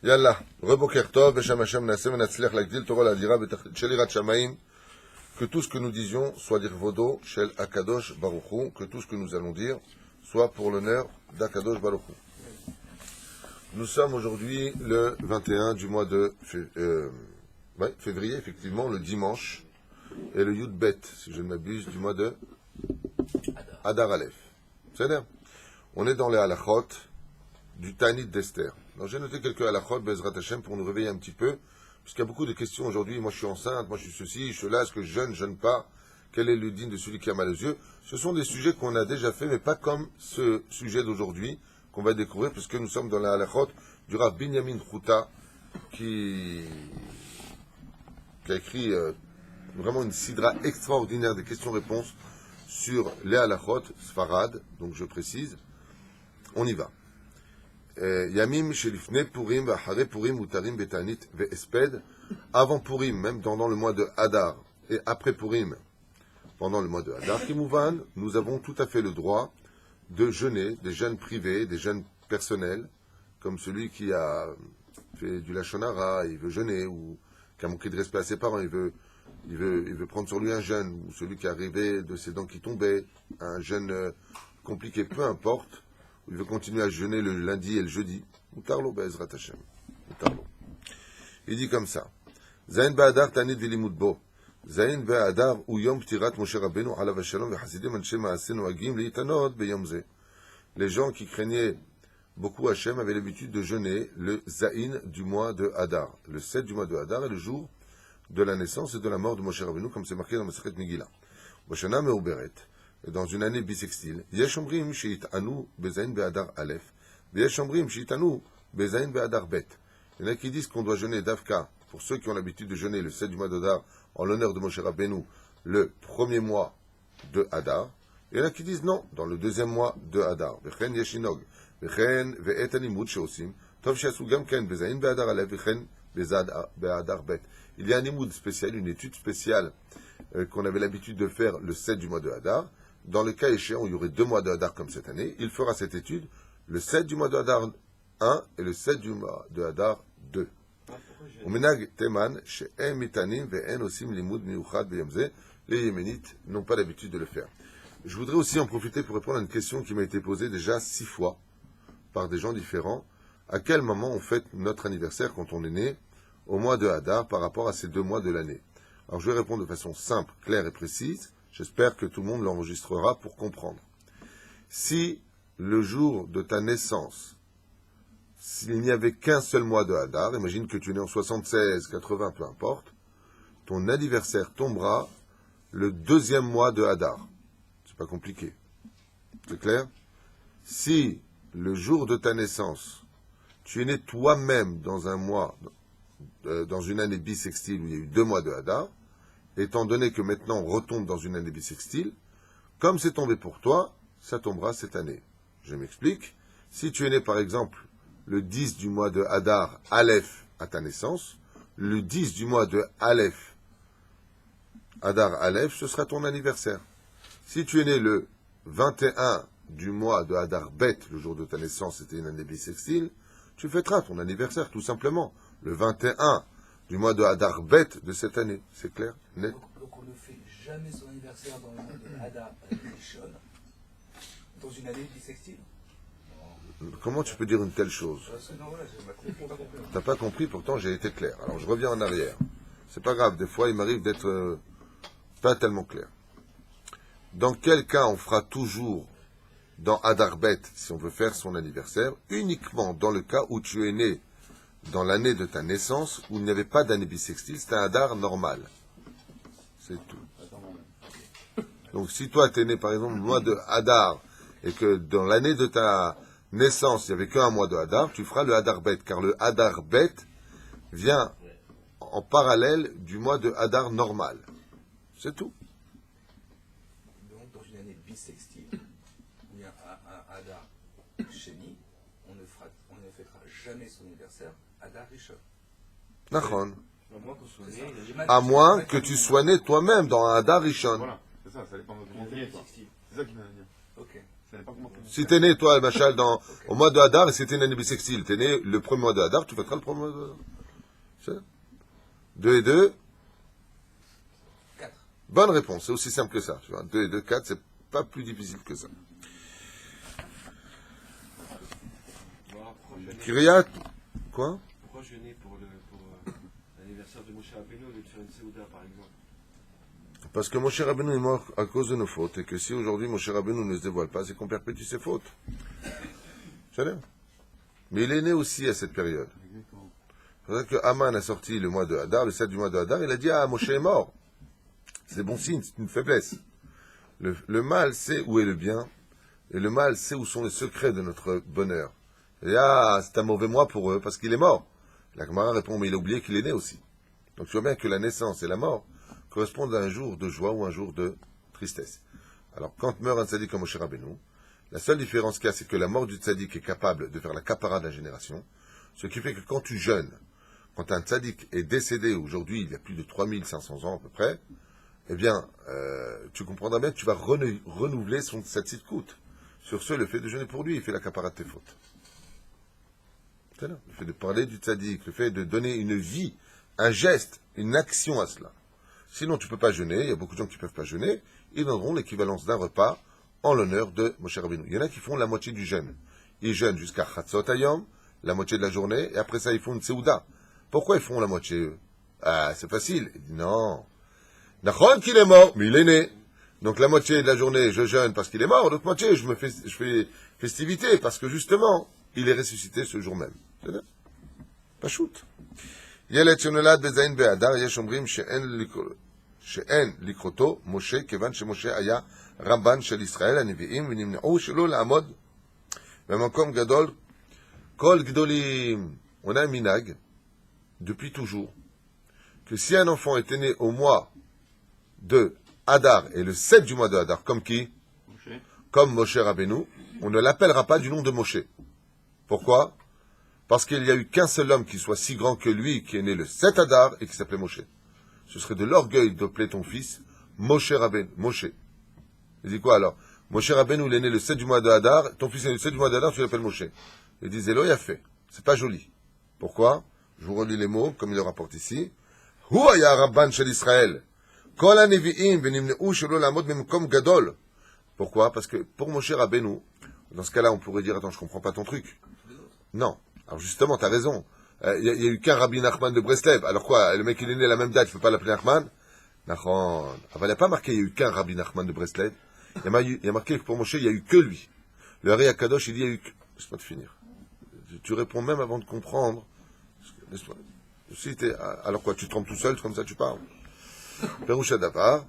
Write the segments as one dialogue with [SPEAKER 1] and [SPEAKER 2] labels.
[SPEAKER 1] Yallah, Reboker Tov, Beshem Hashem Nasem, Natzliach Lagdil, Torah Ladira, Shelirat Shamaim, que tout ce que nous disions soit dire Vodo, Shel Akadosh Baruchou, que tout ce que nous allons dire soit pour l'honneur d'Akadosh Baruchou. Nous sommes aujourd'hui le 21 du mois de février, effectivement, le dimanche, et le Yud Bet, si je ne m'abuse, du mois de Adar Aleph. C'est-à-dire, on est dans les halachot du Tanit d'Esther. Alors j'ai noté quelques halachot, Bezrat Hashem, pour nous réveiller un petit peu, puisqu'il y a beaucoup de questions aujourd'hui. Moi je suis enceinte, moi je suis ceci, je suis là, est-ce que je jeûne pas? Quel est le digne de celui qui a mal aux yeux? Ce sont des sujets qu'on a déjà fait, mais pas comme ce sujet d'aujourd'hui, qu'on va découvrir, puisque nous sommes dans la halachot du Rav Binyamin Chouta, qui a écrit vraiment une sidra extraordinaire des questions-réponses sur les halachot, Sfarad, donc je précise. On y va. Yamim shelifne Purim v'achare Purim utarim betanit ve'esped. Avant Purim, même pendant le mois de Hadar, et après Purim, pendant le mois de Hadar, Kimouvan, nous avons tout à fait le droit de jeûner, des jeûnes privés, des jeûnes personnels, comme celui qui a fait du Lachon Hara, il veut jeûner, ou qui a manqué de respect à ses parents, il veut prendre sur lui un jeûne, ou celui qui a rêvé de ses dents qui tombaient, un jeûne compliqué, peu importe. Il veut continuer à jeûner le lundi et le jeudi. Utarlo be'ezrat Hashem. Utarlo. Il dit comme ça. Zayin be'adar tanit v'limud bo. Zayin be'adar ou yom ptirat Moshe Rabbeinu alav shalom v'chasidim anshe ma'aseh noagim li'itanot be'yom ze. Les gens qui craignaient beaucoup Hashem avaient l'habitude de jeûner le Zayin du mois de Hadar. Le 7 du mois de Hadar est le jour de la naissance et de la mort de Moshe Rabbeinu, comme c'est marqué dans Masechet Megillah. Boshana me'uberet. Dans une année bissextile, Yeshomrim Sheitanu Bezain Be'adar Aleph, Yeshomrim Sheitanu Bezain Be'adar Bet. Il y en a qui disent qu'on doit jeûner d'Avka, pour ceux qui ont l'habitude de jeûner le 7 du mois d'Adar, en l'honneur de Moshe Rabbeinu, le premier mois de Hadar. Il y en a qui disent non, dans le deuxième mois de Hadar. Vechen Yeshinog, Vechen Ve'et Animud Sheosim, Tov Sheasu Gam Ken Bezain Be'adar Aleph, Vechen Be'adar Bet. Il y a un Animud spécial, une étude spéciale qu'on avait l'habitude de faire le 7 du mois de Hadar. Dans le cas échéant où il y aurait 2 mois de Hadar comme cette année, il fera cette étude le 7 du mois de Hadar 1 et le 7 du mois de Hadar 2. Les Yéménites n'ont pas l'habitude de le faire. Je voudrais aussi en profiter pour répondre à une question qui m'a été posée déjà 6 fois par des gens différents. À quel moment on fête notre anniversaire quand on est né au mois de Hadar par rapport à ces 2 mois de l'année? Alors je vais répondre de façon simple, claire et précise. J'espère que tout le monde l'enregistrera pour comprendre. Si le jour de ta naissance, s'il n'y avait qu'un seul mois de Hadar, imagine que tu es né en 76, 80, peu importe, ton anniversaire tombera le 2e mois de Hadar. C'est pas compliqué. C'est clair? Si le jour de ta naissance, tu es né toi-même dans un mois, dans une année bissextile où il y a eu 2 mois de Hadar, étant donné que maintenant on retombe dans une année bissextile, comme c'est tombé pour toi, ça tombera cette année. Je m'explique. Si tu es né par exemple le 10 du mois de Hadar Aleph à ta naissance, le 10 du mois de Aleph, Hadar Aleph, ce sera ton anniversaire. Si tu es né le 21 du mois de Hadar Bet, le jour de ta naissance, c'était une année bissextile, tu fêteras ton anniversaire tout simplement. Le 21 du mois de Hadar Bet de cette année. C'est clair? Net?
[SPEAKER 2] Donc on ne fait jamais son anniversaire dans le mois de Hadar Rishon, dans une année bissextile?
[SPEAKER 1] Comment tu peux dire une telle chose? T'as pas compris, pourtant j'ai été clair. Alors je reviens en arrière. C'est pas grave, des fois il m'arrive d'être pas tellement clair. Dans quel cas on fera toujours dans Hadar Bet, si on veut faire son anniversaire, uniquement dans le cas où tu es né dans l'année de ta naissance, où il n'y avait pas d'année bissextile, c'était un Hadar normal. C'est tout. Donc si toi tu es né par exemple le mois de Hadar, et que dans l'année de ta naissance, il n'y avait qu'un mois de Hadar, tu feras le Hadar Bet, car le Hadar Bet vient en parallèle du mois de Hadar normal. C'est tout.
[SPEAKER 2] Donc dans une année bissextile, où il y a un Hadar Sheni, on ne fêtera jamais son anniversaire Hadar Rishon.
[SPEAKER 1] Nachon. À moins que tu sois né toi-même dans un Hadar Rishon.
[SPEAKER 3] Voilà, c'est ça dépend de ton année. C'est ça qui m'a dit.
[SPEAKER 2] Ok.
[SPEAKER 1] Si t'es né, toi, Machal, au mois de Hadar, et c'était une année bissextile, t'es né le premier mois de Hadar, tu fêteras le premier mois de Hadar. C'est 2 et 2.
[SPEAKER 2] 4.
[SPEAKER 1] Bonne réponse, c'est aussi simple que ça. Tu vois. 2 et 2, 4, c'est pas plus difficile que ça. Kiryat, quoi?
[SPEAKER 3] Pourquoi jeûner pour l'anniversaire de Moshe Rabbeinu au lieu de faire une Séouda, par exemple?
[SPEAKER 1] Parce que Moshe Rabbeinu est mort à cause de nos fautes, et que si aujourd'hui Moshe Rabbeinu ne se dévoile pas, c'est qu'on perpétue ses fautes. C'est vrai. Mais il est né aussi à cette période. C'est vrai que Haman a sorti le mois de Hadar, le 7 du mois de Hadar, il a dit, ah, Moshe est mort. C'est bon signe, c'est une faiblesse. Le mal sait où est le bien, et le mal sait où sont les secrets de notre bonheur. Et ah, c'est un mauvais mois pour eux, parce qu'il est mort. La Gemara répond, mais il a oublié qu'il est né aussi. Donc tu vois bien que la naissance et la mort correspondent à un jour de joie ou un jour de tristesse. Alors quand meurt un tzaddik comme Moshe Rabbeinu, la seule différence qu'il y a, c'est que la mort du tzaddik est capable de faire la capara de la génération, ce qui fait que quand tu jeûnes, quand un tzaddik est décédé, aujourd'hui il y a plus de 3500 ans à peu près, eh bien, tu comprendras bien que tu vas renouveler sa tzidkout. Sur ce, le fait de jeûner pour lui, il fait la capara de tes fautes. C'est là. Le fait de parler du tzaddik, le fait de donner une vie, un geste, une action à cela. Sinon, tu ne peux pas jeûner, il y a beaucoup de gens qui ne peuvent pas jeûner, ils donneront l'équivalence d'un repas en l'honneur de Moshe Rabbeinu. Il y en a qui font la moitié du jeûne. Ils jeûnent jusqu'à Chatzot Hayom, la moitié de la journée, et après ça, ils font une Séouda. Pourquoi ils font la moitié, eux? Ah, c'est facile. Il dit non. Nachon qu'il est mort, mais il est né. Donc la moitié de la journée, je jeûne parce qu'il est mort, l'autre moitié, je fais festivité, parce que justement, il est ressuscité ce jour même. C'est vrai? Pas shoot. ילד שנולד בזין באדר, יש אומרים שאין לקרותו משה, כיוון שמשה היה רבן של ישראל הנביאים, ונמנעו שלא לעמוד במקום גדול. כל גדולים, on a un minag, depuis toujours, que si un enfant était né au mois de Hadar, et le 7 du mois de Hadar, comme qui? Moshe. Comme Moshe Rabbeinu, on ne l'appellera pas du nom de Moshe. Pourquoi? Parce qu'il n'y a eu qu'un seul homme qui soit si grand que lui, qui est né le 7 Hadar et qui s'appelait Moshe. Ce serait de l'orgueil d'appeler ton fils Moshe Rabbeinu. Moshe. Il dit quoi alors? Moshe Rabbeinu, il est né le 7 du mois de Hadar, ton fils est né le 7 du mois de Hadar, tu l'appelles Moshe. Il dit, Zélo, il a fait. C'est pas joli. Pourquoi? Je vous relis les mots, comme il le rapporte ici. Huaya Rabban shel Israël. Kol ha-nevi'im v'nimne'u shelo la'amod b'mkom gadol. Pourquoi? Parce que pour Moshe Rabbeinu, dans ce cas-là, on pourrait dire, attends, je comprends pas ton truc. Non. Alors justement, tu as raison. Il y a eu qu'un Rabbi Nachman de Breslev. Alors quoi, le mec il est né à la même date, je ne peux pas l'appeler Nachman? Nachman. Il n'y a pas marqué il y a eu qu'un Rabbi Nachman de Breslev. Il y a marqué que pour Moshe, il n'y a eu que lui. Le Hari Akadosh, il dit il y a eu que... Laisse-moi te finir. Tu réponds même avant de comprendre. Laisse-moi. Si alors quoi, tu te trompes tout seul, comme ça tu parles. Peroucha Davar,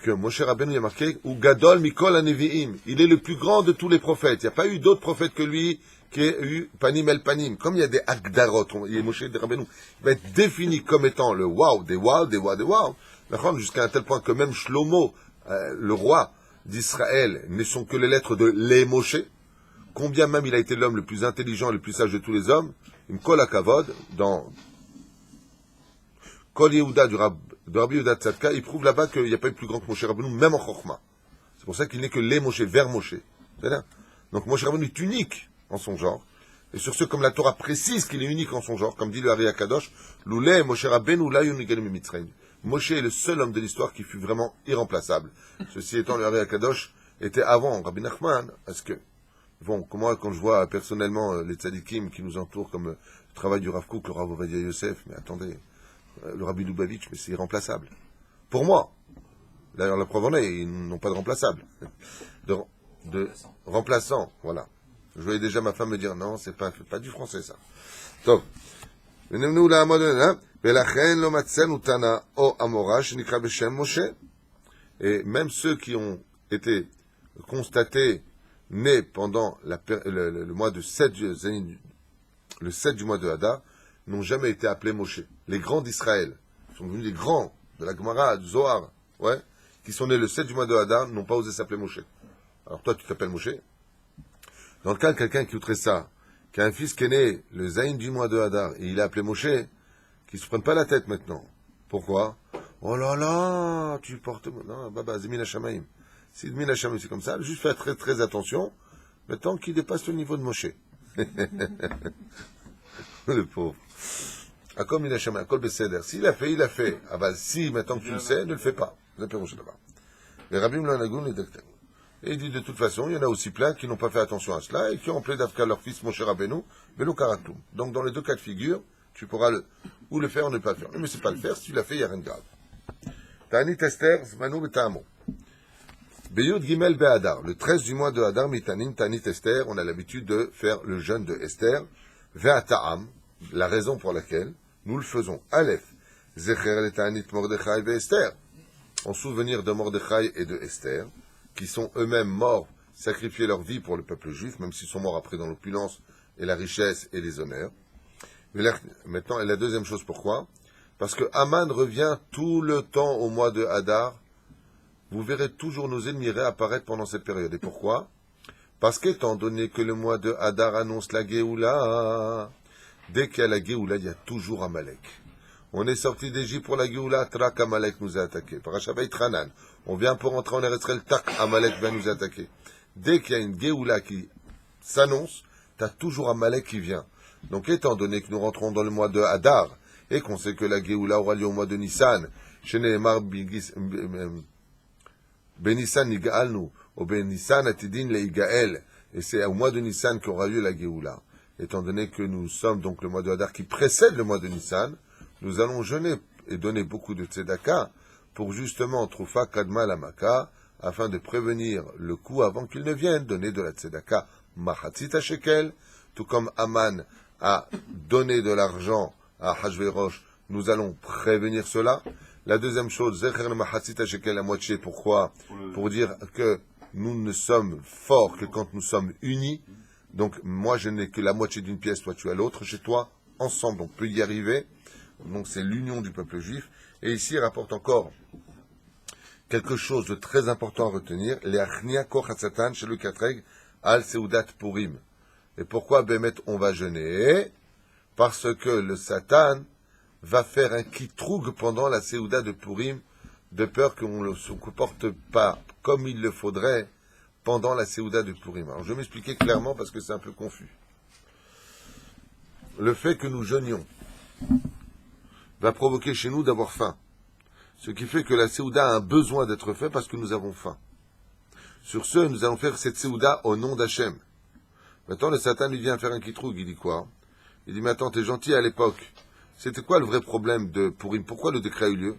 [SPEAKER 1] que Moshe Rabbeinu il y a marqué ou Gadol Mikol ha-Nevi'im. Il est le plus grand de tous les prophètes. Il n'y a pas eu d'autres prophètes que lui qui ait eu Panim El Panim. Comme il y a des Agdarot, il y a Moshe Rabbeinu, il va être défini comme étant le wow, des wow, des wow, des wow. Jusqu'à un tel point que même Shlomo, le roi d'Israël, ne sont que les lettres de les Moshe. Combien même il a été l'homme le plus intelligent et le plus sage de tous les hommes. Il me colle à Kavod, dans Kol Yehuda de Rabbi Yehuda Tzadka, il prouve là-bas qu'il n'y a pas eu plus grand que Moshe Rabbeinu, même en Chokhmah. C'est pour ça qu'il n'est que les Moshe, vers Moshe. C'est-à-dire, donc Moshe Rabbeinu est unique en son genre. Et sur ce, comme la Torah précise qu'il est unique en son genre, comme dit le Hari Akadosh, Loulé Moshe Rabbeinu la yunigalim mitzrayim. Moshe est le seul homme de l'histoire qui fut vraiment irremplaçable. Ceci étant, le Hari Akadosh était avant Rabbi Nachman, parce que, bon, moi, quand je vois personnellement les tzadikim qui nous entourent, comme le travail du Rav Kook, le Rav Ovadia Yosef, mais attendez, le Rabbi Lubavitch, mais c'est irremplaçable. Pour moi. D'ailleurs, la preuve en est, ils n'ont pas de remplaçable. Remplaçant, voilà. Je voyais déjà ma femme me dire, non, c'est pas du français, ça. Donc, et même ceux qui ont été constatés nés pendant le mois de 7 le 7 du mois de Hadar, n'ont jamais été appelés Moshe. Les grands d'Israël, sont devenus les grands de la Gemara, du Zohar, ouais, qui sont nés le 7 du mois de Hadar, n'ont pas osé s'appeler Moshe. Alors toi, tu t'appelles Moshe. Dans le cas de quelqu'un qui écouterait ça, qui a un fils qui est né le Zayin du mois de Hadar, et il est appelé Moshe, qu'il ne se prenne pas la tête maintenant. Pourquoi? Oh là là, tu portes... Non, Baba, Zemin Hashamaim. Si Dmin Hashem c'est comme ça, juste faire très très attention, mais tant qu'il dépasse le niveau de Moshe. Le pauvre. Akol Min Hashem, Akol Beseder. S'il a fait, il a fait. Ah bah si, maintenant que tu le sais, ne le fais pas. Vous avez là-bas. Les rabbins l'anagoun et Dekten. Et il dit de toute façon, il y en a aussi plein qui n'ont pas fait attention à cela et qui ont appelé d'Afka leur fils Moshe Rabbeinu, Belo Karatou. Donc dans les deux cas de figure, tu pourras ou le faire ou ne pas le faire. Mais c'est pas le faire, si tu l'as fait, il n'y a rien de grave. Ta'anit Esther, Zmanu Betamo. Beyud Gimel Be'adar, le 13 du mois de Hadar, Mitanin, Ta'anit Esther, on a l'habitude de faire le jeûne de Esther, Ve'ata'am, la raison pour laquelle nous le faisons. Aleph, Zecher le Ta'anit Mordechai Esther, en souvenir de Mordechai et de Esther, qui sont eux-mêmes morts, sacrifiés leur vie pour le peuple juif, même s'ils sont morts après dans l'opulence et la richesse et les honneurs. Maintenant, et la deuxième chose, pourquoi? Parce que Haman revient tout le temps au mois de Hadar. Vous verrez toujours nos ennemis réapparaître pendant cette période. Et pourquoi? Parce qu'étant donné que le mois de Hadar annonce la Géoula, dès qu'il y a la Géoula, il y a toujours Amalek. On est sorti d'Égypte pour la Géoula, Trak Amalek nous a attaqué. Parashat Vaïtranan, on vient pour entrer en Eretz Israël, Tak Amalek va nous attaquer. Dès qu'il y a une Géoula qui s'annonce, tu as toujours Amalek qui vient. Donc étant donné que nous rentrons dans le mois de Hadar, et qu'on sait que la Géoula aura lieu au mois de Nissan, chez Nehemar Benissan Nigaalnu, au Benissan Atidin Leigael, et c'est au mois de Nissan qu'aura lieu la Géoula. Étant donné que nous sommes donc le mois de Hadar qui précède le mois de Nissan, nous allons jeûner et donner beaucoup de tzedaka pour justement Troufa Kadma Lamaka, afin de prévenir le coup avant qu'il ne vienne, donner de la tzedaka Machatzit Shekel, tout comme Aman a donné de l'argent à Hachvérosh, nous allons prévenir cela. La deuxième chose, Zecher le Machatzit Shekel, la moitié, pourquoi? Pour dire que nous ne sommes forts que quand nous sommes unis. Donc moi je n'ai que la moitié d'une pièce, toi tu as l'autre, chez toi, ensemble on peut y arriver. Donc c'est l'union du peuple juif. Et ici il rapporte encore quelque chose de très important à retenir, les Achnia Kochatzatan chez le Katreg al Seudat Purim. Et pourquoi Bémet on va jeûner? Parce que le Satan va faire un kitroug pendant la Seuda de Purim, de peur qu'on ne se comporte pas comme il le faudrait pendant la Seuda de Purim. Alors je vais m'expliquer clairement parce que c'est un peu confus. Le fait que nous jeûnions va provoquer chez nous d'avoir faim. Ce qui fait que la Seuda a un besoin d'être faite parce que nous avons faim. Sur ce, nous allons faire cette Seuda au nom d'Hachem. Maintenant, le Satan lui vient faire un kitroug. Il dit quoi? Il dit, mais attends, t'es gentil à l'époque. C'était quoi le vrai problème de Purim? Pourquoi le décret a eu lieu?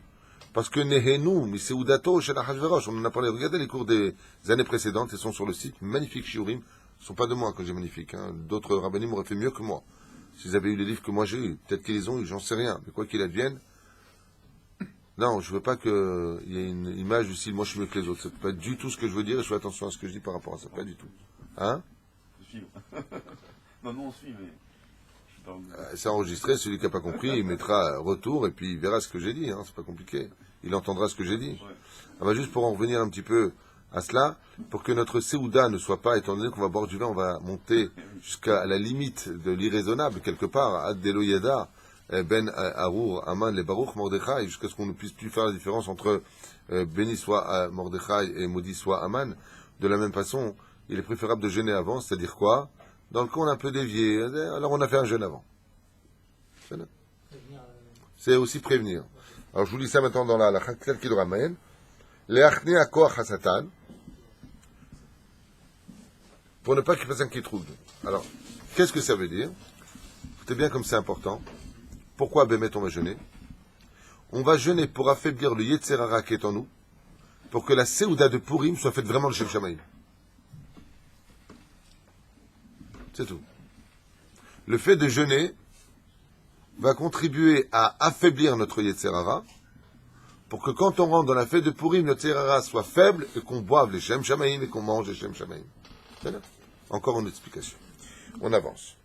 [SPEAKER 1] Parce que Nehenu, mi Seudato, chez la Hachvérosh, on en a parlé. Regardez les cours des années précédentes, ils sont sur le site. Magnifiques shiurim. Ce ne sont pas de moi que j'ai magnifiques. Hein. D'autres rabbinim auraient fait mieux que moi. S'ils avaient eu les livres que moi j'ai eu, peut-être qu'ils les ont eu, j'en sais rien. Mais quoi qu'il advienne, non, je veux pas qu'il y ait une image du style, moi je suis mieux que les autres. C'est pas du tout ce que je veux dire et je fais attention à ce que je dis par rapport à ça. Pas du tout. Hein?
[SPEAKER 3] Je suis. Non, on suit, mais.
[SPEAKER 1] C'est enregistré, celui qui n'a pas compris, il mettra retour et puis il verra ce que j'ai dit, hein, c'est pas compliqué. Il entendra ce que j'ai dit.
[SPEAKER 3] Ouais.
[SPEAKER 1] Ah bah juste pour en revenir un petit peu à cela, pour que notre Seuda ne soit pas, étant donné qu'on va boire du vin, on va monter jusqu'à la limite de l'irraisonnable, quelque part, Ad Deloyada, Ben Arour, Aman, les Baruch, Mordechai, jusqu'à ce qu'on ne puisse plus faire la différence entre béni soit Mordechai et maudit soit Aman. De la même façon, il est préférable de jeûner avant, c'est-à-dire quoi? Dans le cas, on a un peu dévié, alors on a fait un jeûne avant. C'est aussi prévenir. Alors je vous lis ça maintenant dans la Chaktel qui le ramène. Le'achni akoach hasatan, pour ne pas qu'il fasse un kitroug. Alors, qu'est-ce que ça veut dire? Écoutez bien comme c'est important. Pourquoi Bémet on va jeûner? On va jeûner pour affaiblir le Yetzer Hara qui est en nous, pour que la Seuda de Purim soit faite vraiment le Shem Shamaim. C'est tout. Le fait de jeûner va contribuer à affaiblir notre Yetzer Hara, pour que quand on rentre dans la fête de Purim, notre Yetzer Hara soit faible et qu'on boive les Shem Shamaim et qu'on mange les Shem Shamaim. Encore une explication. On avance.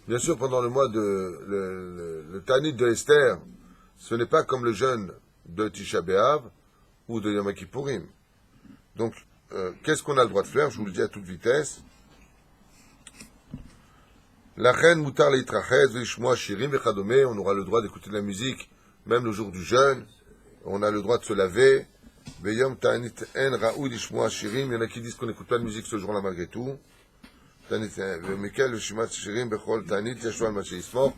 [SPEAKER 1] Bien sûr, pendant le mois de le Tanit de Esther, ce n'est pas comme le jeûne de Tisha B'Av ou de Yom Kippourim. Donc, qu'est-ce qu'on a le droit de faire? Je vous le dis à toute vitesse. La reine mutar leitrachez, vishmoa shirim vechadome, on aura le droit d'écouter de la musique, même le jour du jeûne, on a le droit de se laver. Veyom ta'anit en raoui lishmoa shirim, il y en a qui disent qu'on n'écoute pas de musique ce jour-là malgré tout. Ta'anit vemikel v'shimat shirim bechol ta'anit yashua al masheismor,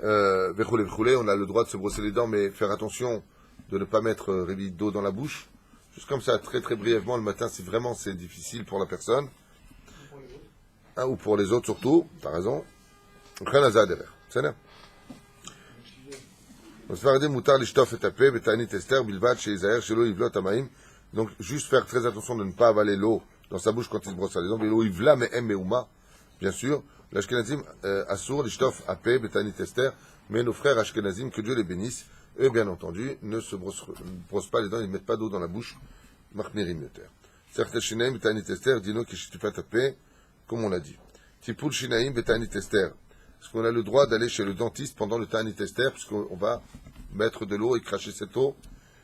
[SPEAKER 1] vechule vechule, on a le droit de se brosser les dents, mais faire attention de ne pas mettre réveil d'eau dans la bouche. Juste comme ça, très très brièvement, le matin, si vraiment c'est difficile pour la personne, ou pour les autres surtout, t'as raison. C'est là. Donc, juste faire très attention de ne pas avaler l'eau dans sa bouche quand il se brosse les dents. L'eau ivla me'em, bien sûr. L'ashkenazim assur l'ishtof apé betanit ester, mais nos frères ashkenazim, que Dieu les bénisse, eux, bien entendu, ne se brossent pas les dents, ils ne mettent pas d'eau dans la bouche. Machmirim yoter. Certes shinaim betanit ester, dino kishtifat apé, comme on l'a dit. Tipul shinaim betanit ester. Est-ce qu'on a le droit d'aller chez le dentiste pendant le ta'anit ester, puisqu'on va mettre de l'eau et cracher cette eau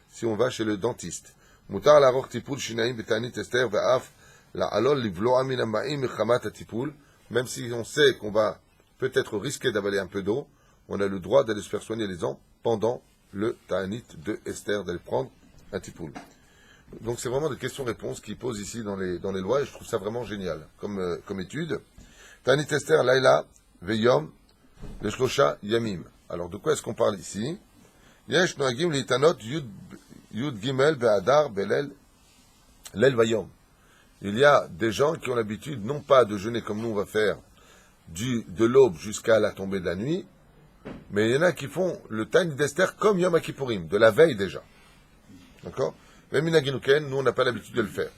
[SPEAKER 1] si on va chez le dentiste. Mutar la roch tipul shinaim betanit ester ve'af la alol livloa min ha'ma'im mechamat ha'tipul. Même si on sait qu'on va peut-être risquer d'avaler un peu d'eau, on a le droit d'aller se faire soigner les dents pendant le ta'anit de Esther, d'aller prendre un tipul. Donc c'est vraiment des questions-réponses qui posent ici dans les lois, et je trouve ça vraiment génial comme étude. Ta'anit Esther laila veyom le shlosha yamim. Alors de quoi est-ce qu'on parle ici? Yesh noagim litanot yud gimel be'adar belel lel vayom. Il y a des gens qui ont l'habitude non pas de jeûner comme nous on va faire de l'aube jusqu'à la tombée de la nuit, mais il y en a qui font le ta'anit d'Esther comme Yom HaKippurim, de la veille déjà. D'accord? Même Minaginuken, nous on n'a pas l'habitude de le faire.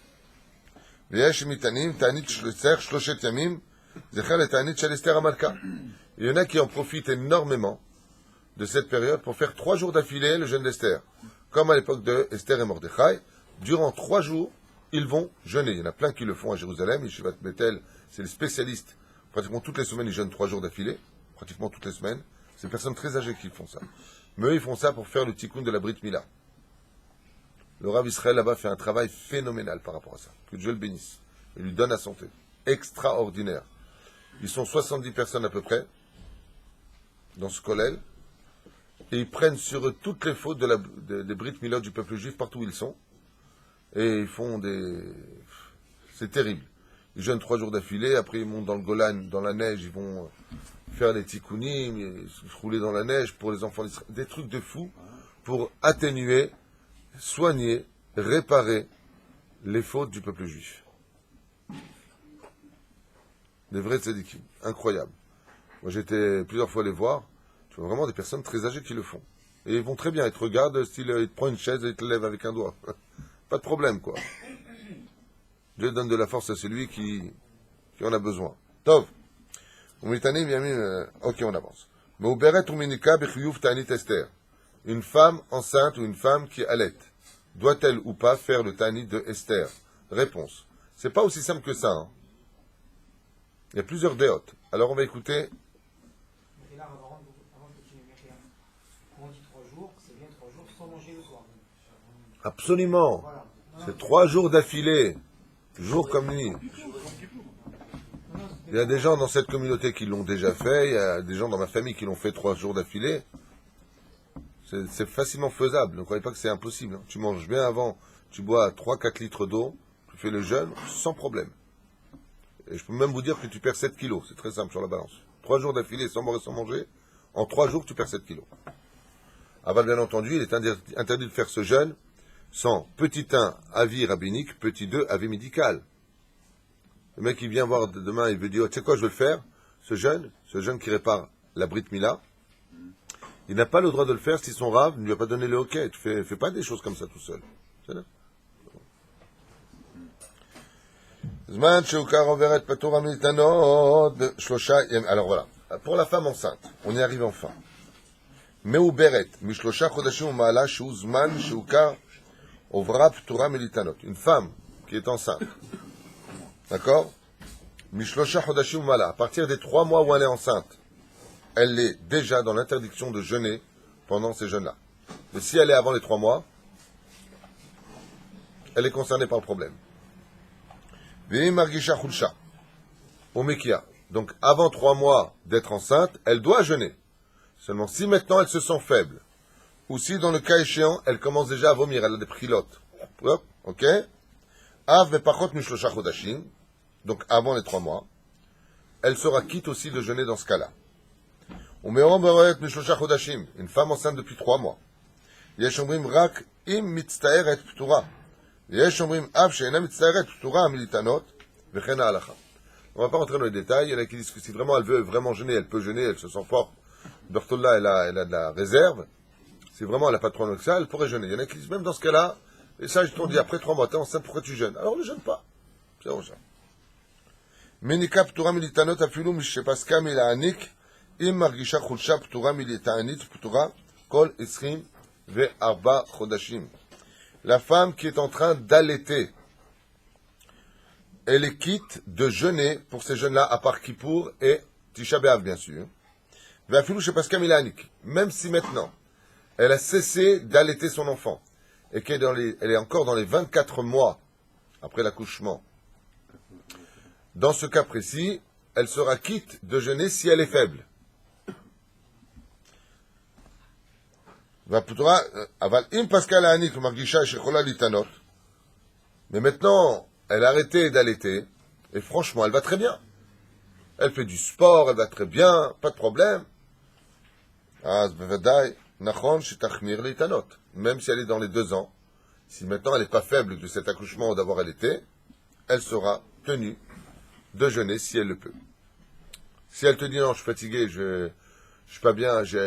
[SPEAKER 1] V'yesh mitanim ta'anit Esther shloshet yamim zecher le ta'anit shel Esther HaMalka. Il y en a qui en profitent énormément de cette période pour faire 3 jours d'affilée le jeûne d'Esther. Comme à l'époque de Esther et Mordechai, durant 3 jours, ils vont jeûner. Il y en a plein qui le font à Jérusalem. Yeshivat Bethel, c'est les spécialistes. Pratiquement toutes les semaines, ils jeûnent 3 jours d'affilée. Pratiquement toutes les semaines. C'est des personnes très âgées qui font ça. Mais eux, ils font ça pour faire le tikkun de la Brit Mila. Le Rav Israël là-bas fait un travail phénoménal par rapport à ça. Que Dieu le bénisse. Il lui donne la santé. Extraordinaire. Ils sont 70 personnes à peu près dans ce kollel. Et ils prennent sur eux toutes les fautes des Brit Milot du peuple juif partout où ils sont. Et ils font c'est terrible. Ils jeûnent 3 jours d'affilée, après ils montent dans le Golan, dans la neige, ils vont faire les tikkunim, rouler dans la neige pour les enfants d'Israël. Des trucs de fous pour atténuer, soigner, réparer les fautes du peuple juif. Des vrais tzadikim. Incroyable. Moi j'étais plusieurs fois les voir. Tu vois vraiment des personnes très âgées qui le font. Et ils vont très bien. Ils te regardent, style, ils te prennent une chaise et ils te lèvent avec un doigt. Pas de problème, quoi. Dieu donne de la force à celui qui en a besoin. Tov. Ok, on avance. Une femme enceinte ou une femme qui allait, doit-elle ou pas faire le ta'anit de Esther? Réponse. C'est pas aussi simple que ça. Hein. Il y a plusieurs déotes. Alors on va écouter.
[SPEAKER 4] Et là, avant de continuer, quand on dit 3 jours, c'est bien 3 jours sans manger le soir.
[SPEAKER 1] Absolument.
[SPEAKER 4] Voilà.
[SPEAKER 1] C'est 3 jours d'affilée, jour comme nuit. Il y a des gens dans cette communauté qui l'ont déjà fait, il y a des gens dans ma famille qui l'ont fait 3 jours d'affilée. C'est facilement faisable, ne croyez pas que c'est impossible. Hein. Tu manges bien avant, tu bois 3-4 litres d'eau, tu fais le jeûne sans problème. Et je peux même vous dire que tu perds 7 kilos, c'est très simple sur la balance. 3 jours d'affilée sans boire et sans manger, en 3 jours tu perds 7 kilos. Avant, bien entendu, il est interdit de faire ce jeûne sans petit 1, avis rabbinique, petit 2, avis médical. Le mec, il vient voir demain, il veut dire, tu sais quoi, je veux le faire, ce jeûne qui répare la Brit Mila, il n'a pas le droit de le faire si son rave ne lui a pas donné le OK. Tu fais pas des choses comme ça tout seul. C'est là. Alors voilà, pour la femme enceinte, on y arrive enfin. Une femme qui est enceinte, d'accord? À partir des 3 mois où elle est enceinte, elle est déjà dans l'interdiction de jeûner pendant ces jeûnes-là. Mais si elle est avant les 3 mois, elle est concernée par le problème. Donc, avant 3 mois d'être enceinte, elle doit jeûner. Seulement, si maintenant elle se sent faible, ou si dans le cas échéant, elle commence déjà à vomir, elle a des prilotes. Hop, ok? Av vepachot mishlosha chodashim, donc avant les 3 mois, elle sera quitte aussi de jeûner dans ce cas-là. Umeorom beroet mishlosha chodashim, une femme enceinte depuis 3 mois. Yesh omrim rak im mitztaeret ptura. Yesh omrim av she'ena mitztaeret ptura militanot, vechen halacha. On va pas rentrer dans les détails. Il y en a qui disent que si vraiment elle veut vraiment jeûner, elle peut jeûner, elle se sent forte. Bertolda, elle a de la réserve. Si vraiment elle n'a pas trop de ça, elle pourrait jeûner. Il y en a qui disent même dans ce cas-là, les sages t'ont dit après 3 mois, t'es enceinte, pourquoi tu jeûnes? Alors ne jeûne pas. C'est ça. Menika ptura militanot afilu mishepaska milaanik im margisha chulsha ptura militaanit ptura kol isrim ve'arba chodashim. La femme qui est en train d'allaiter, elle est quitte de jeûner pour ces jeûnes-là, à part Kippour et Tisha B'Av, bien sûr. Même si maintenant, elle a cessé d'allaiter son enfant, et qu'elle est encore dans les 24 mois après l'accouchement. Dans ce cas précis, elle sera quitte de jeûner si elle est faible. Mais maintenant, elle a arrêté d'allaiter, et franchement, elle va très bien. Elle fait du sport, elle va très bien, pas de problème. Même si elle est dans les 2 ans, si maintenant elle n'est pas faible de cet accouchement ou d'avoir allaité, elle sera tenue de jeûner si elle le peut. Si elle te dit non, je suis fatigué, je suis pas bien, j'ai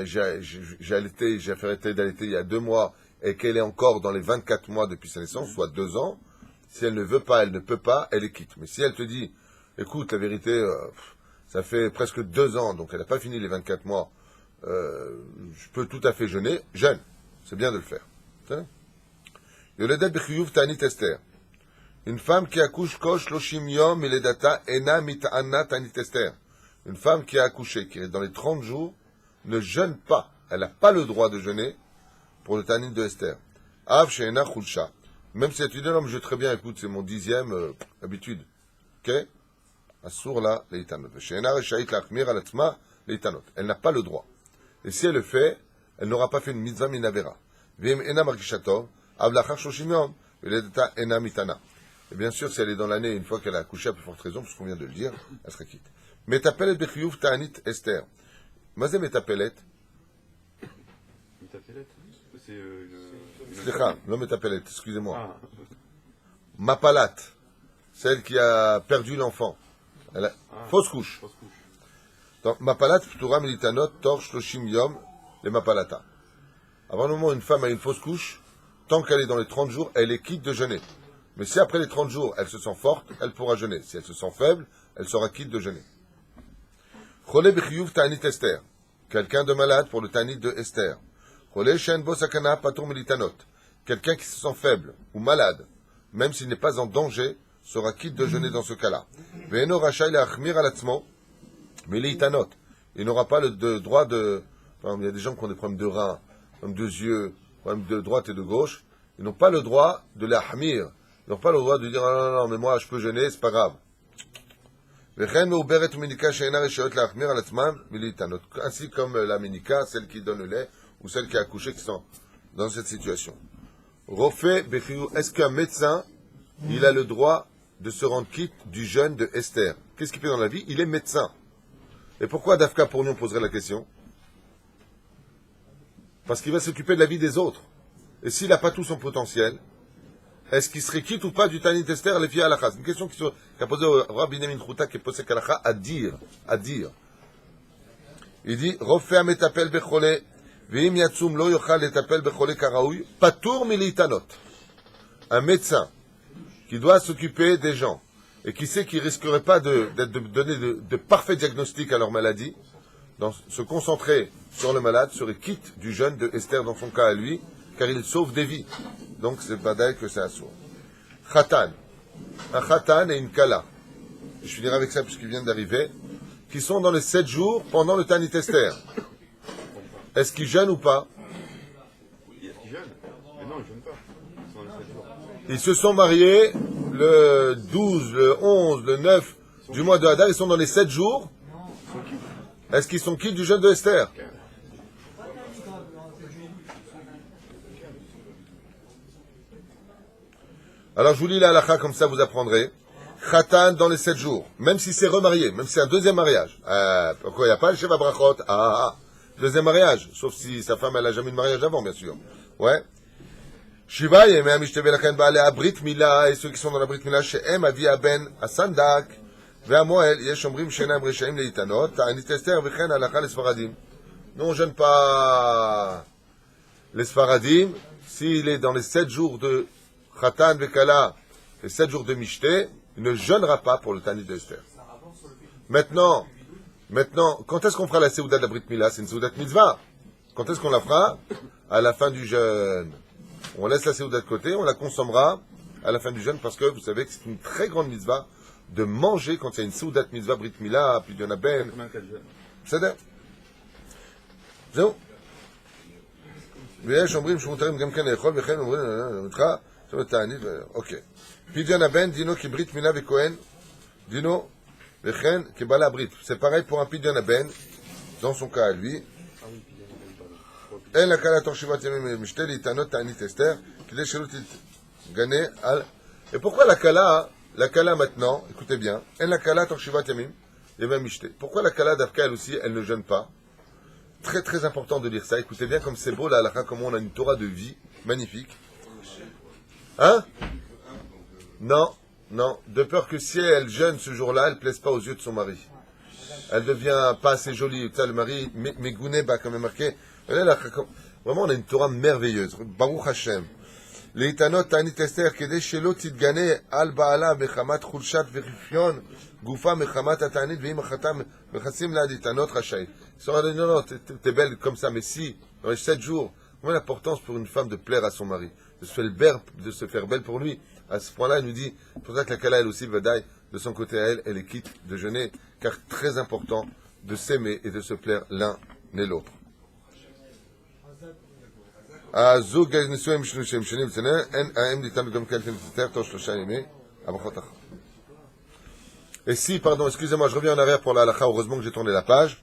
[SPEAKER 1] allaité, j'ai fait arrêter d'allaiter il y a 2 mois, et qu'elle est encore dans les 24 mois depuis sa naissance, soit 2 ans, si elle ne veut pas, elle ne peut pas, elle est quitte. Mais si elle te dit, écoute, la vérité, ça fait presque 2 ans, donc elle n'a pas fini les 24 mois, je peux tout à fait jeûner, jeûne. C'est bien de le faire. Yoledet b'chiyuv ta'anit Esther. Une femme qui accouche kosh loshim yom miledata ena mita'ana ta'anit Esther. Une femme qui a accouché, qui est dans les 30 jours, ne jeûne pas. Elle n'a pas le droit de jeûner pour le ta'anit de Esther. Av she'ena chulsha. Même si tu dis, non, mais je vais très bien, écoute, c'est mon 10e habitude. Ok? Assur la leitanot. She'ena resha'it lachmir al atzma leitanot. Elle n'a pas le droit. Et si elle le fait, elle n'aura pas fait une mitzvah minavera. V'im ena margishatov, av lachar shoshim yom, veledata ena mitana. Et bien sûr, si elle est dans l'année, une fois qu'elle a accouché, à plus forte raison, parce qu'on vient de le dire, elle sera quitte. Metapelet bechiyuv ta'anit Esther. Mazé metapelet.
[SPEAKER 3] Metapelet, c'est
[SPEAKER 1] Slicha, non metapelet, excusez-moi. Mapalat, celle qui a perdu l'enfant. Elle a... Fausse couche. Donc, mapalat ptura militanot tor shloshim yom le mapalata. Avant le moment où une femme a une fausse couche, tant qu'elle est dans les 30 jours, elle est quitte de jeûner. Mais si après les 30 jours, elle se sent forte, elle pourra jeûner. Si elle se sent faible, elle sera quitte de jeûner. Cholé b'chiyuv ta'anit Esther. Quelqu'un de malade pour le ta'anit de Esther. Cholé shen bo sakana patur militanot. Quelqu'un qui se sent faible ou malade, même s'il n'est pas en danger, sera quitte de jeûner dans ce cas-là. Ve'eno rachai le'achmir al atzmo. Mais leitanot, il n'aura pas le droit de... Enfin, il y a des gens qui ont des problèmes de reins, problèmes de yeux, problèmes de droite et de gauche. Ils n'ont pas le droit de l'ahmir. Ils n'ont pas le droit de dire non, mais moi je peux jeûner, c'est pas grave. Ainsi comme la ménika, celle qui donne le lait, ou celle qui a accouché, qui sont dans cette situation. Est-ce qu'un médecin, il a le droit de se rendre quitte du jeûne de Esther? Qu'est-ce qu'il fait dans la vie? Il est médecin. Et pourquoi Dafka pour nous on poserait la question? Parce qu'il va s'occuper de la vie des autres. Et s'il n'a pas tout son potentiel, est-ce qu'il serait quitte ou pas du Tanit Esther les filles halakha? C'est une question qu'a posée au Rabbi Binyamin Chouta qui est posée halakha à dire. Il dit, Rofea metapel bechole, ve'im yatsum lo yochal letapel bechole karaoui, patour militanot. Un médecin qui doit s'occuper des gens et qui sait qu'il ne risquerait pas de donner de parfaits diagnostics à leur maladie, se concentrer sur le malade, serait quitte du jeûne de Esther dans son cas à lui, car il sauve des vies. Donc c'est pas d'ailleurs que c'est assourd. Khatan. Un khatan et une kala. Je finirai avec ça puisqu'il vient d'arriver. Qui sont dans les 7 jours pendant le Tanit Esther. Est-ce qu'ils jeûnent ou pas?
[SPEAKER 3] Ils jeûnent. Mais non, ils jeûnent pas. Ils sont dans les 7 jours.
[SPEAKER 1] Ils se sont mariés le 12, le 11, le 9 du mois de Hadar, ils sont dans les 7 jours. Est-ce qu'ils sont quittes du jeûne de Esther? Alors je vous lis la halakha, comme ça vous apprendrez. Khatan dans les 7 jours, même si c'est remarié, même si c'est un deuxième mariage. Pourquoi il n'y a pas le Sheva Brachot? Deuxième mariage, sauf si sa femme elle a jamais eu de mariage avant, bien sûr. Ouais. Shiva yemei hamishteh lachen ba'alei abrit mila, et ceux qui sont dans la brit mila, she'em avi aben asandak, ve'amoel yesh omrim she'enam reshaim leitanot, ta'anit Esther v'chen halakha les Sfaradim. Nous on jeûne pas les Sfaradim, s'il est dans les 7 jours de Khatan v'kala, les 7 jours de Mishté, il ne jeûnera pas pour le Tanit d'Esther. Maintenant, quand est-ce qu'on fera la Seouda de la Brit Mila? C'est une Seouda de Mitzvah. Quand est-ce qu'on la fera? À la fin du jeûne. On laisse la Seouda de côté, on la consommera à la fin du jeûne, parce que vous savez que c'est une très grande Mitzvah de manger quand il y a une Seouda de Mitzvah Brit Mila, puis il y en a ben. C'est ça. זהו. ויש אומרים שמותרים גם כן לאכול, וכן אומרים, אותך, זאת אומרת, תענית, אוקיי. פדיון הבן, דינו כברית מילה וכהן, דינו, וכן כבעלה הברית. C'est pareil pour un pidyon ben, dans son cas à lui. אין לקהל תוך 7 ימים משתה להתענות תענית אסתר, כדי שלא תתגנה על... Et pourquoi la kala maintenant, écoutez bien, אין לקהל תוך 7 ימים, ימי משתה. Pourquoi la kala d'Afka, elle aussi, elle ne jeûne pas? Très très important de lire ça. Écoutez bien comme c'est beau la halakha, comment on a une Torah de vie magnifique. Hein? Non. De peur que si elle jeûne ce jour-là, elle ne plaise pas aux yeux de son mari. Elle devient pas assez jolie. Tu sais, le mari, Megouné, comme est marqué. Vraiment, on a une Torah merveilleuse. Baruch Hashem. Leitanot ta'anit Esther, kedei shelo titgane al ba'ala mechamat chulshat v'rifion gufa mechamat ata'anit ve'im achatam mechasim la leitanot rachai. Non, t'es belle comme ça, mais si, dans les 7 jours, comment l'importance pour une femme de plaire à son mari, de se faire belle pour lui. À ce point-là, elle nous dit, pour ça que la Kala, elle aussi, Vadaï, de son côté à elle, elle est quitte de jeûner, car très important de s'aimer et de se plaire l'un et l'autre. Et si, pardon, excusez-moi, je reviens en arrière pour la halakha, heureusement que j'ai tourné la page.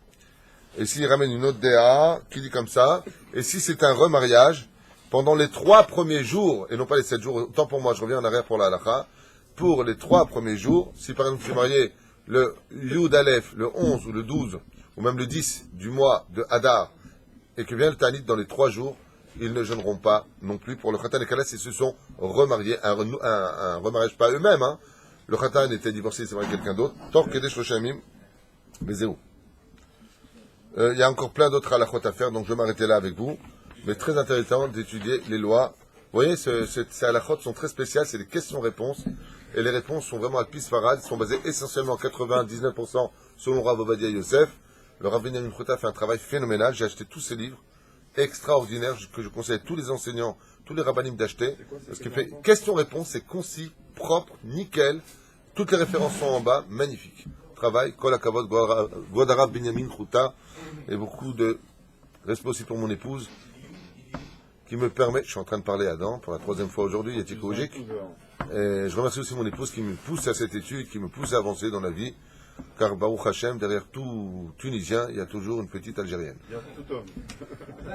[SPEAKER 1] Et s'il ramène une autre DA qui dit comme ça, et si c'est un remariage, pendant les 3 premiers jours, et non pas les 7 jours, autant pour moi, je reviens en arrière pour la halakha, pour les 3 premiers jours, si par exemple je suis marié le Yud Aleph, le 11 ou le 12, ou même le 10 du mois de Hadar, et que vient le Tanit dans les 3 jours, ils ne jeûneront pas non plus pour le Khatan et Kala s'ils se sont remariés, un remariage pas eux-mêmes, hein. Le Khatan était divorcé, c'est vrai, quelqu'un d'autre, tant que des Shoshamim, mais zéro. Il y a encore plein d'autres halakhot à faire, donc je vais m'arrêter là avec vous. Mais très intéressant d'étudier les lois. Vous voyez, ces halakhot sont très spéciales, c'est des questions-réponses. Et les réponses sont vraiment al-Pi Sfarad, sont basées essentiellement 99% selon Rav Ovadia Yosef. Le Rav Benjamin Chouta fait un travail phénoménal. J'ai acheté tous ces livres extraordinaires que je conseille à tous les enseignants, tous les rabbanim d'acheter. Parce qu'il fait questions-réponses, c'est concis, propre, nickel. Toutes les références sont en bas, magnifique. Travail, Kol HaKavod, Godarav Benjamin Chouta, et beaucoup de respect aussi pour mon épouse, qui me permet, je suis en train de parler à Adam pour la 3e fois aujourd'hui, Yatik Ojik, et je remercie aussi mon épouse qui me pousse à cette étude, qui me pousse à avancer dans la vie, car Baruch Hashem, derrière tout Tunisien, il y a toujours une petite Algérienne.